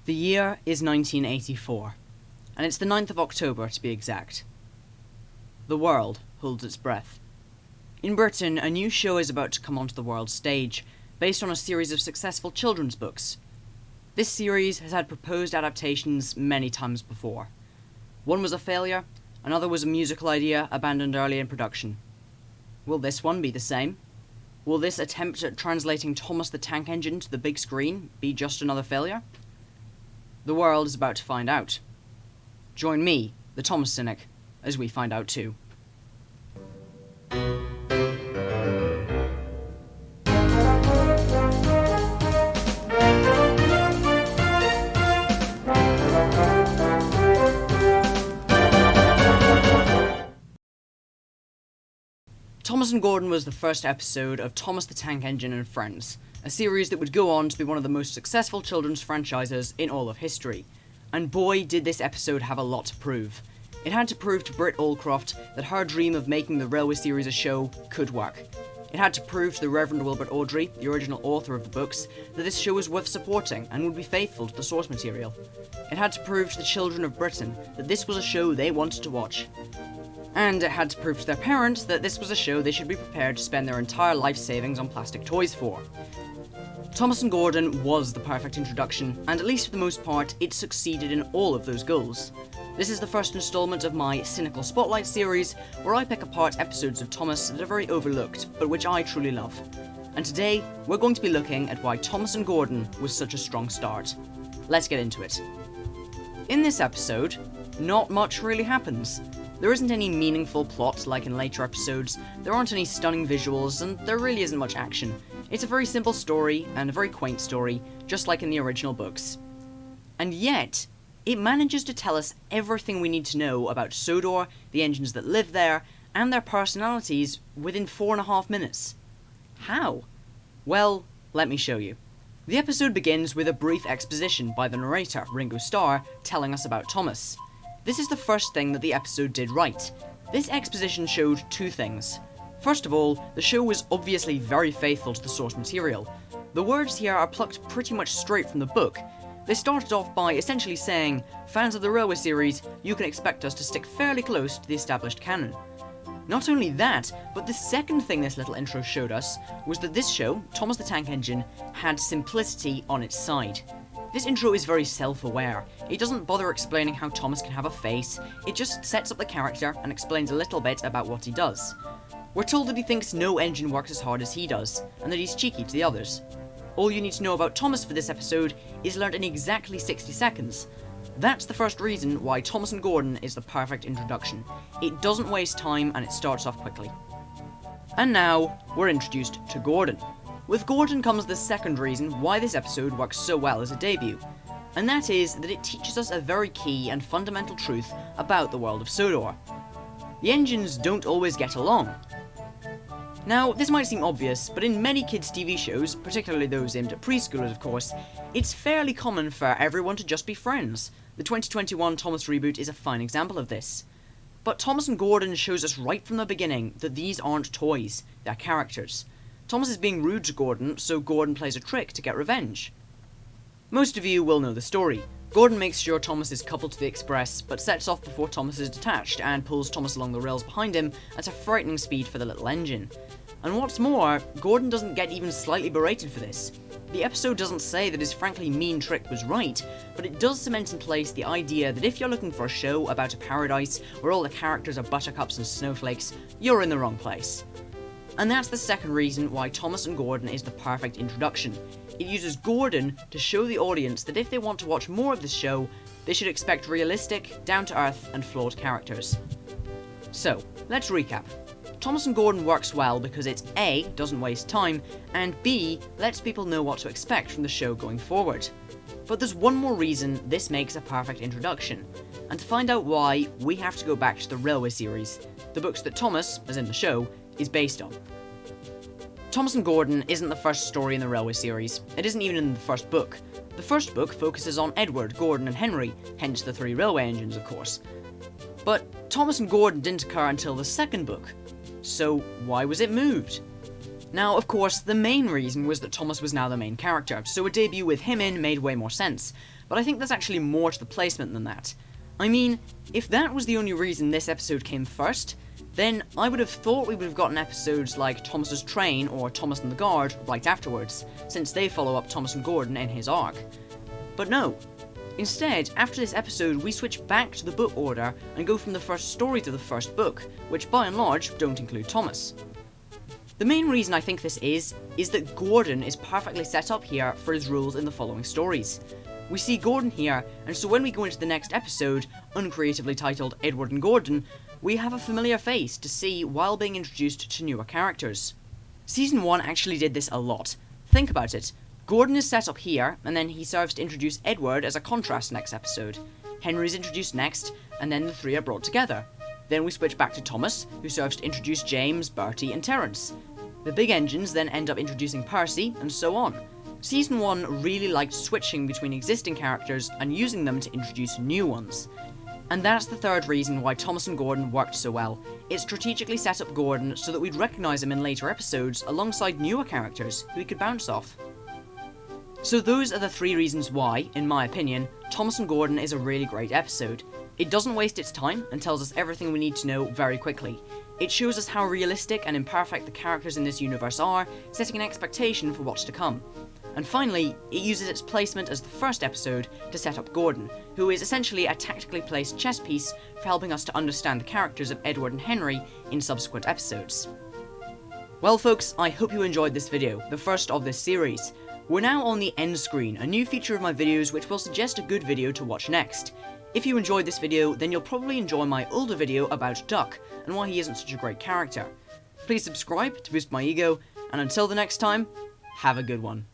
The year is 1984, and it's the 9th of October to be exact. The world holds its breath. In Britain, a new show is about to come onto the world stage, based on a series of successful children's books. This series has had proposed adaptations many times before. One was a failure, another was a musical idea abandoned early in production. Will this one be the same? Will this attempt at translating Thomas the Tank Engine to the big screen be just another failure? The world is about to find out. Join me, the Thomas Cynic, as we find out too. Thomas and Gordon was the first episode of Thomas the Tank Engine and Friends, a series that would go on to be one of the most successful children's franchises in all of history. And boy, did this episode have a lot to prove. It had to prove to Britt Allcroft that her dream of making the Railway series a show could work. It had to prove to the Reverend Wilbert Awdry, the original author of the books, that this show was worth supporting and would be faithful to the source material. It had to prove to the children of Britain that this was a show they wanted to watch. And it had to prove to their parents that this was a show they should be prepared to spend their entire life savings on plastic toys for. Thomas and Gordon was the perfect introduction, and at least for the most part, it succeeded in all of those goals. This is the first installment of my Cynical Spotlight series, where I pick apart episodes of Thomas that are very overlooked, but which I truly love. And today, we're going to be looking at why Thomas and Gordon was such a strong start. Let's get into it. In this episode, not much really happens. There isn't any meaningful plot like in later episodes, there aren't any stunning visuals, and there really isn't much action. It's a very simple story, and a very quaint story, just like in the original books. And yet, it manages to tell us everything we need to know about Sodor, the engines that live there, and their personalities within 4.5 minutes. How? Well, let me show you. The episode begins with a brief exposition by the narrator, Ringo Starr, telling us about Thomas. This is the first thing that the episode did right. This exposition showed two things. First of all, the show was obviously very faithful to the source material. The words here are plucked pretty much straight from the book. They started off by essentially saying, fans of the Railway series, you can expect us to stick fairly close to the established canon. Not only that, but the second thing this little intro showed us was that this show, Thomas the Tank Engine, had simplicity on its side. This intro is very self-aware. It doesn't bother explaining how Thomas can have a face, it just sets up the character and explains a little bit about what he does. We're told that he thinks no engine works as hard as he does, and that he's cheeky to the others. All you need to know about Thomas for this episode is learned in exactly 60 seconds. That's the first reason why Thomas and Gordon is the perfect introduction. It doesn't waste time and it starts off quickly. And now, we're introduced to Gordon. With Gordon comes the second reason why this episode works so well as a debut, and that is that it teaches us a very key and fundamental truth about the world of Sodor. The engines don't always get along. Now, this might seem obvious, but in many kids' TV shows, particularly those aimed at preschoolers of course, it's fairly common for everyone to just be friends. The 2021 Thomas reboot is a fine example of this. But Thomas and Gordon shows us right from the beginning that these aren't toys, they're characters. Thomas is being rude to Gordon, so Gordon plays a trick to get revenge. Most of you will know the story. Gordon makes sure Thomas is coupled to the express, but sets off before Thomas is detached and pulls Thomas along the rails behind him at a frightening speed for the little engine. And what's more, Gordon doesn't get even slightly berated for this. The episode doesn't say that his frankly mean trick was right, but it does cement in place the idea that if you're looking for a show about a paradise where all the characters are buttercups and snowflakes, you're in the wrong place. And that's the second reason why Thomas and Gordon is the perfect introduction. It uses Gordon to show the audience that if they want to watch more of this show, they should expect realistic, down-to-earth, and flawed characters. So, let's recap. Thomas and Gordon works well because it A, doesn't waste time, and B, lets people know what to expect from the show going forward. But there's one more reason this makes a perfect introduction, and to find out why, we have to go back to the Railway series, the books that Thomas, as in the show, is based on. Thomas and Gordon isn't the first story in the Railway series. It isn't even in the first book. The first book focuses on Edward, Gordon and Henry, hence the 3 railway engines of course. But Thomas and Gordon didn't occur until the second book. So why was it moved? Now, of course, the main reason was that Thomas was now the main character, so a debut with him in made way more sense, but I think there's actually more to the placement than that. I mean, if that was the only reason this episode came first, then I would have thought we would have gotten episodes like Thomas's Train or Thomas and the Guard right afterwards, since they follow up Thomas and Gordon in his arc. But no. Instead, after this episode, we switch back to the book order and go from the first story to the first book, which by and large don't include Thomas. The main reason I think this is that Gordon is perfectly set up here for his roles in the following stories. We see Gordon here, and so when we go into the next episode, uncreatively titled Edward and Gordon, we have a familiar face to see while being introduced to newer characters. Season 1 actually did this a lot. Think about it. Gordon is set up here, and then he serves to introduce Edward as a contrast next episode. Henry's introduced next, and then the three are brought together. Then we switch back to Thomas, who serves to introduce James, Bertie, and Terence. The big engines then end up introducing Percy, and so on. Season 1 really liked switching between existing characters and using them to introduce new ones. And that's the third reason why Thomas and Gordon worked so well. It strategically set up Gordon so that we'd recognise him in later episodes alongside newer characters who we could bounce off. So those are the three reasons why, in my opinion, Thomas and Gordon is a really great episode. It doesn't waste its time and tells us everything we need to know very quickly. It shows us how realistic and imperfect the characters in this universe are, setting an expectation for what's to come. And finally, it uses its placement as the first episode to set up Gordon, who is essentially a tactically placed chess piece for helping us to understand the characters of Edward and Henry in subsequent episodes. Well folks, I hope you enjoyed this video, the first of this series. We're now on the end screen, a new feature of my videos which will suggest a good video to watch next. If you enjoyed this video, then you'll probably enjoy my older video about Duck, and why he isn't such a great character. Please subscribe to boost my ego, and until the next time, have a good one.